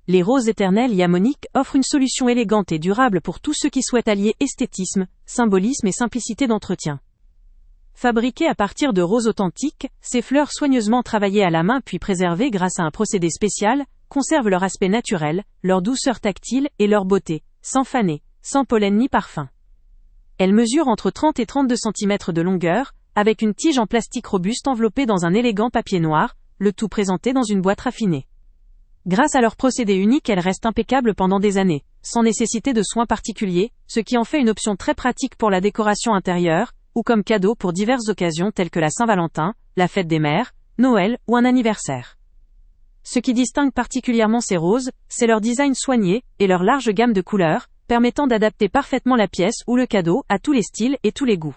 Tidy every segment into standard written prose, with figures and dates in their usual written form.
Les roses éternelles Yamonique offrent une solution élégante et durable pour tous ceux qui souhaitent allier esthétisme, symbolisme et simplicité d'entretien. Fabriquées à partir de roses authentiques, ces fleurs soigneusement travaillées à la main puis préservées grâce à un procédé spécial, conservent leur aspect naturel, leur douceur tactile et leur beauté, sans faner, sans pollen ni parfum. Elles mesurent entre 30 et 32 cm de longueur, avec une tige en plastique robuste enveloppée dans un élégant papier noir, le tout présenté dans une boîte raffinée. Grâce à leur procédé unique, elles restent impeccables pendant des années, sans nécessiter de soins particuliers, ce qui en fait une option très pratique pour la décoration intérieure, ou comme cadeau pour diverses occasions telles que la Saint-Valentin, la fête des mères, Noël ou un anniversaire. Ce qui distingue particulièrement ces roses, c'est leur design soigné, et leur large gamme de couleurs, permettant d'adapter parfaitement la pièce ou le cadeau à tous les styles et tous les goûts.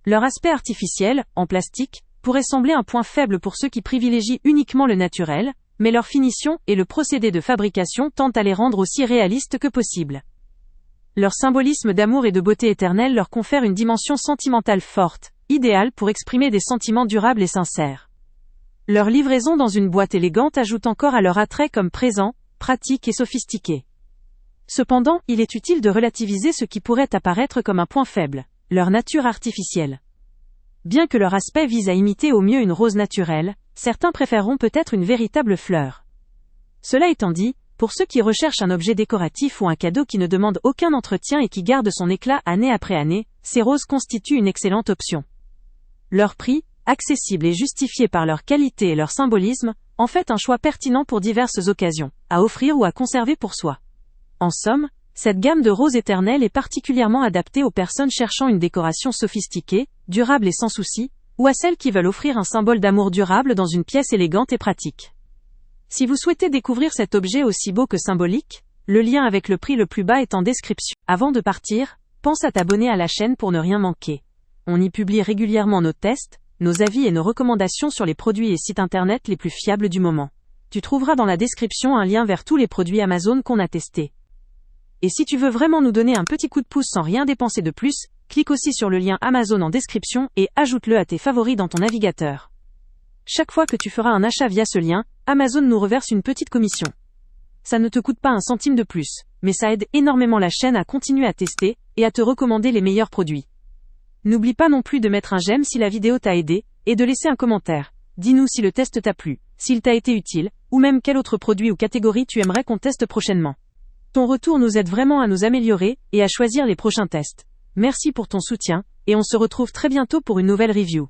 Leur aspect artificiel, en plastique, pourrait sembler un point faible pour ceux qui privilégient uniquement le naturel, mais leur finition et le procédé de fabrication tentent à les rendre aussi réalistes que possible. Leur symbolisme d'amour et de beauté éternelle leur confère une dimension sentimentale forte, idéale pour exprimer des sentiments durables et sincères. Leur livraison dans une boîte élégante ajoute encore à leur attrait comme présent, pratique et sophistiqué. Cependant, il est utile de relativiser ce qui pourrait apparaître comme un point faible, leur nature artificielle. Bien que leur aspect vise à imiter au mieux une rose naturelle, certains préféreront peut-être une véritable fleur. Cela étant dit, pour ceux qui recherchent un objet décoratif ou un cadeau qui ne demande aucun entretien et qui garde son éclat année après année, ces roses constituent une excellente option. Leur prix, accessible et justifié par leur qualité et leur symbolisme, en fait un choix pertinent pour diverses occasions, à offrir ou à conserver pour soi. En somme, cette gamme de roses éternelles est particulièrement adaptée aux personnes cherchant une décoration sophistiquée, durable et sans souci, ou à celles qui veulent offrir un symbole d'amour durable dans une pièce élégante et pratique. Si vous souhaitez découvrir cet objet aussi beau que symbolique, le lien avec le prix le plus bas est en description. Avant de partir, pense à t'abonner à la chaîne pour ne rien manquer. On y publie régulièrement nos tests, nos avis et nos recommandations sur les produits et sites internet les plus fiables du moment. Tu trouveras dans la description un lien vers tous les produits Amazon qu'on a testés. Et si tu veux vraiment nous donner un petit coup de pouce sans rien dépenser de plus, clique aussi sur le lien Amazon en description et ajoute-le à tes favoris dans ton navigateur. Chaque fois que tu feras un achat via ce lien, Amazon nous reverse une petite commission. Ça ne te coûte pas un centime de plus, mais ça aide énormément la chaîne à continuer à tester et à te recommander les meilleurs produits. N'oublie pas non plus de mettre un j'aime si la vidéo t'a aidé, et de laisser un commentaire. Dis-nous si le test t'a plu, s'il t'a été utile, ou même quel autre produit ou catégorie tu aimerais qu'on teste prochainement. Ton retour nous aide vraiment à nous améliorer et à choisir les prochains tests. Merci pour ton soutien, et on se retrouve très bientôt pour une nouvelle review.